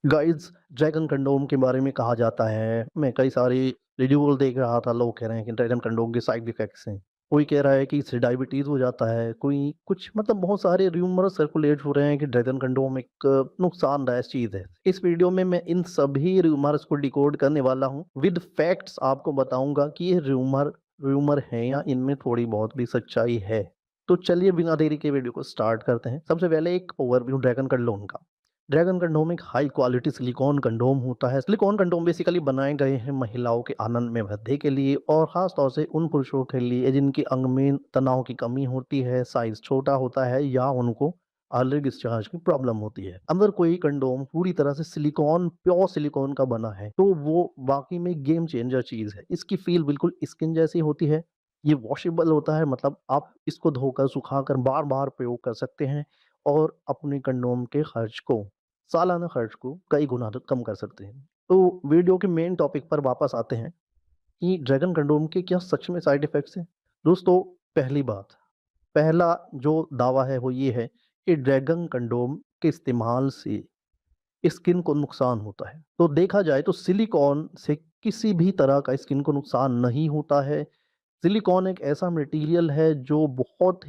Guys, dragon condom के बारे में कहा जाता है, मैं कई सारे वीडियो देख रहा था, लोग कह रहे हैं कि ड्रैगन कंडोम के साइड इफ़ेक्ट्स हैं। कोई कह रहा है कि इससे डायबिटीज़ हो जाता है, कोई कुछ मतलब बहुत सारे रूमर सर्कुलेट हो रहे हैं कि ड्रैगन कंडोम एक नुकसानदायक चीज़ है। इस वीडियो में मैं इन सभी रूमर्स को डिकोड करने वाला हूँ, विद फैक्ट्स आपको बताऊँगा कि ये रूमर रूमर है या इनमें थोड़ी बहुत भी सच्चाई है। तो चलिए बिना देरी के वीडियो को स्टार्ट करते हैं। सबसे पहले एक ओवरव्यू ड्रैगन कंडोम का। ड्रैगन कंडोम एक हाई क्वालिटी सिलिकॉन कंडोम होता है। सिलिकॉन कंडोम बेसिकली बनाए गए हैं महिलाओं के आनंद में वृद्धि के लिए और ख़ास तौर से उन पुरुषों के लिए जिनकी अंग में तनाव की कमी होती है, साइज़ छोटा होता है या उनको अर्ली डिस्चार्ज की प्रॉब्लम होती है। अगर कोई कंडोम पूरी तरह से सिलिकॉन, प्योर सिलिकॉन का बना है, तो वो वाक़ई में गेम चेंजर चीज़ है। इसकी फ़ील बिल्कुल स्किन जैसी होती है। ये वॉशेबल होता है, मतलब आप इसको धोकर, सुखाकर बार-बार प्रयोग कर सकते हैं और अपने कंडोम के खर्च को, सालाना खर्च को कई गुना तक कम कर सकते हैं। तो वीडियो के मेन टॉपिक पर वापस आते हैं कि ड्रैगन कंडोम के क्या सच में साइड इफ़ेक्ट्स हैं? दोस्तों, पहली बात, पहला जो दावा है वो ये है कि ड्रैगन कंडोम के इस्तेमाल से स्किन को नुकसान होता है। तो देखा जाए तो सिलिकॉन से किसी भी तरह का स्किन को नुकसान नहीं होता है। सिलिकॉन एक ऐसा मटेरियल है जो बहुत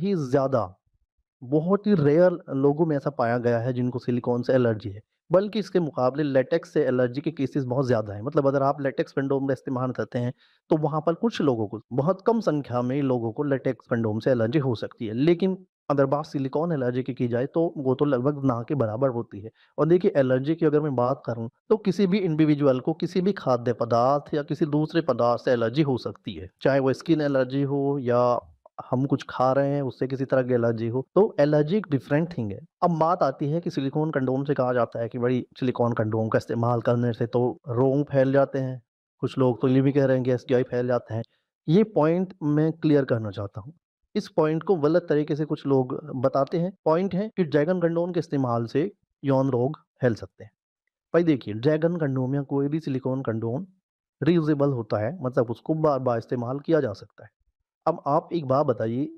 ही रेयर लोगों में ऐसा पाया गया है जिनको सिलिकॉन से एलर्जी है। बल्कि इसके मुकाबले लेटेक्स से एलर्जी के केसेस बहुत ज़्यादा हैं। मतलब अगर आप लेटेक्स कंडोम का इस्तेमाल करते हैं, तो वहाँ पर कुछ लोगों को, बहुत कम संख्या में लोगों को लेटेक्स कंडोम से एलर्जी हो सकती है। लेकिन अगर बात सिलिकॉन एलर्जी की जाए तो वो तो लगभग ना के बराबर होती है। और देखिए, एलर्जी की अगर मैं बात करूँ तो किसी भी इंडिविजुअल को किसी भी खाद्य पदार्थ या किसी दूसरे पदार्थ से एलर्जी हो सकती है। चाहे वो स्किन एलर्जी हो या हम कुछ खा रहे हैं उससे किसी तरह की एलर्जी हो, तो एलर्जी एक डिफरेंट थिंग है। अब बात आती है कि सिलिकॉन कंडोम से कहा जाता है कि भई सिलिकॉन कंडोम का इस्तेमाल करने से तो रोग फैल जाते हैं। कुछ लोग तो ये भी कह रहे हैं कि एसटीआई फैल जाता है। ये पॉइंट मैं क्लियर करना चाहता हूँ। इस पॉइंट को गलत तरीके से कुछ लोग बताते हैं। पॉइंट है कि ड्रैगन कंडोम के इस्तेमाल से यौन रोग फैल सकते हैं। भाई देखिए, ड्रैगन कंडोम या कोई भी सिलिकॉन कंडोम रीयूजेबल होता है, मतलब उसको बार-बार इस्तेमाल किया जा सकता है। अब आप एक बात बताइए,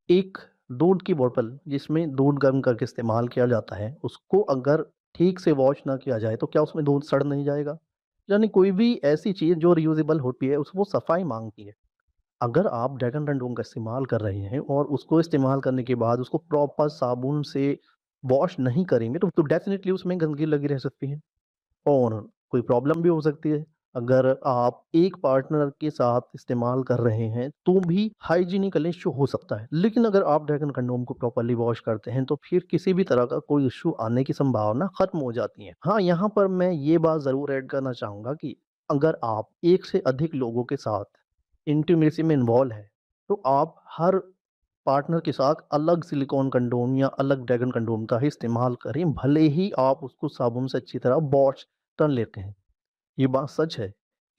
एक दूध की बॉटल जिसमें दूध गर्म करके इस्तेमाल किया जाता है, उसको अगर ठीक से वॉश ना किया जाए, तो क्या उसमें दूध सड़ नहीं जाएगा? यानी कोई भी ऐसी चीज़ जो रियूज़ेबल होती है, उस वो सफाई माँगती है। अगर आप ड्रैगन कंडोम का इस्तेमाल कर रहे हैं और उसको इस्तेमाल करने के बाद उसको प्रॉपर साबुन से वॉश नहीं करेंगे, तो डेफ़िनिटली उसमें गंदगी लगी रह सकती है। और कोई प्रॉब्लम भी हो सकती है। अगर आप एक पार्टनर के साथ इस्तेमाल कर रहे हैं, तो भी हाइजीनिकल इश्यू हो सकता है। लेकिन अगर आप ड्रैगन कंडोम को प्रॉपर्ली वॉश करते हैं, तो फिर किसी भी तरह का कोई इश्यू आने की संभावना खत्म हो जाती है। हाँ, यहाँ पर मैं ये बात ज़रूर ऐड करना चाहूँगा कि अगर आप एक से अधिक लोगों के साथ इंटीमेसी में इन्वॉल्व हैं, तो आप हर पार्टनर के साथ अलग सिलिकॉन कंडोम या अलग ड्रैगन कंडोम का ही इस्तेमाल करें, भले ही आप उसको साबुन से अच्छी तरह वॉश कर लेते हैं। ये बात सच है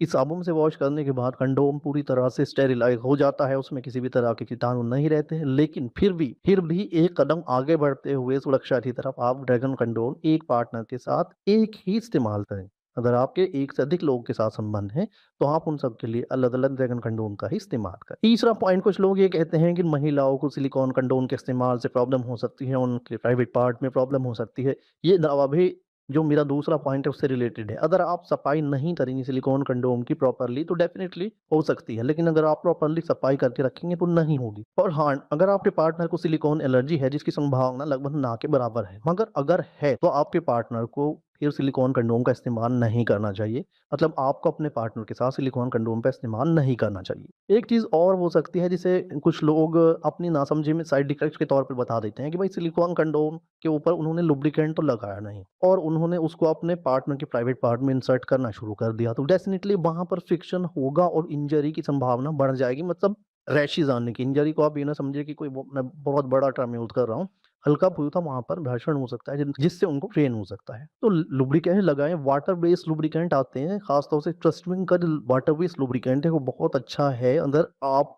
कि साबुन से वॉश करने के बाद कंडोम पूरी तरह से स्टेरिलाइज़ हो जाता है, उसमें किसी भी तरह के कीटाणु नहीं रहते हैं। लेकिन फिर भी एक कदम आगे बढ़ते हुए सुरक्षा की तरफ आप ड्रैगन कंडोम एक पार्टनर के साथ एक ही इस्तेमाल करें। अगर आपके एक से अधिक लोगों के साथ संबंध है, तो आप उन सब के लिए अलग-अलग ड्रैगन कंडोम का ही इस्तेमाल करें। तीसरा पॉइंट, कुछ लोग ये कहते हैं कि महिलाओं को सिलिकॉन कंडोम के इस्तेमाल से प्रॉब्लम हो सकती है, उनके प्राइवेट पार्ट में प्रॉब्लम हो सकती है। ये दावा भी, जो मेरा दूसरा पॉइंट है, उससे रिलेटेड है। अगर आप सफाई नहीं करेंगे सिलिकॉन कंडोम की प्रॉपर्ली, तो डेफ़िनिटली हो सकती है, लेकिन अगर आप प्रॉपर्ली सफाई करके रखेंगे तो नहीं होगी। और हाँ, अगर आपके पार्टनर को सिलिकॉन एलर्जी है, जिसकी संभावना लगभग ना के बराबर है, मगर अगर है, तो आपके पार्टनर को फिर सिलिकॉन कंडोम का इस्तेमाल नहीं करना चाहिए। मतलब आपको अपने पार्टनर के साथ सिलिकॉन कंडोम का इस्तेमाल नहीं करना चाहिए। एक चीज़ और हो सकती है जिसे कुछ लोग अपनी नासमझी में साइड इफ़ेक्ट्स के तौर पे बता देते हैं कि भाई सिलिकॉन कंडोम के ऊपर उन्होंने लुब्रिकेंट तो लगाया नहीं और उन्होंने उसको अपने पार्टनर के प्राइवेट पार्ट में इंसर्ट करना शुरू कर दिया, तो डेफ़िनिटली वहाँ पर फ्रिक्शन होगा और इंजरी की संभावना बढ़ जाएगी। मतलब रैशेज़ आने की। इंजरी को आप ये ना समझिए कि कोई, वो मैं बहुत बड़ा टर्म यूज़ कर रहा हूँ। हल्का-फुल्का वहाँ पर घर्षण हो सकता है जिससे उनको पेन हो सकता है। तो लुब्रिकेंट लगाएँ, वाटर बेस्ड लुब्रिकेंट आते हैं, ख़ास तौर से ट्रस्ट विंग का जो वाटर बेस्ड लुब्रिकेंट है वो बहुत अच्छा है। अगर आप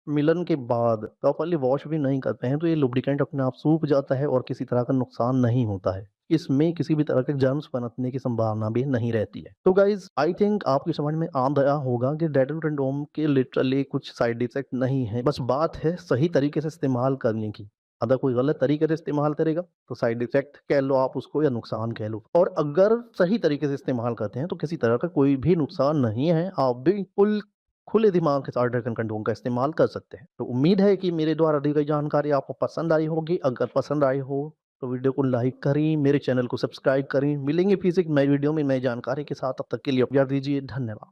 मिलन के बाद प्रॉपर्ली वॉश भी नहीं करते हैं, तो ये लुब्रिकेंट अपने आप सूख जाता है और किसी तरह का नुकसान नहीं होता है। इसमें किसी भी तरह के जर्म्स पनपने की संभावना भी नहीं रहती है। तो गाइज़, आई थिंक आपकी समझ में आ गया होगा कि डेटल कंडोम के लिटरली कुछ साइड इफ़ेक्ट नहीं है, बस बात है सही तरीके से इस्तेमाल करने की। अगर कोई गलत तरीके से इस्तेमाल करेगा, तो साइड इफ़ेक्ट कह लो आप उसको या नुकसान कह लो। और अगर सही तरीके से इस्तेमाल करते हैं, तो किसी तरह का कोई भी नुकसान नहीं है। आप बिल्कुल खुले दिमाग के साथ ड्रैगन कंट्रोल का इस्तेमाल कर सकते हैं। तो उम्मीद है कि मेरे द्वारा दी गई जानकारी आपको पसंद आई होगी। अगर पसंद आई हो, तो वीडियो को लाइक करें, मेरे चैनल को सब्सक्राइब करें। मिलेंगे फिर से एक नई वीडियो में नई जानकारी के साथ, तब तक के लिए इजाज़त दीजिए। धन्यवाद।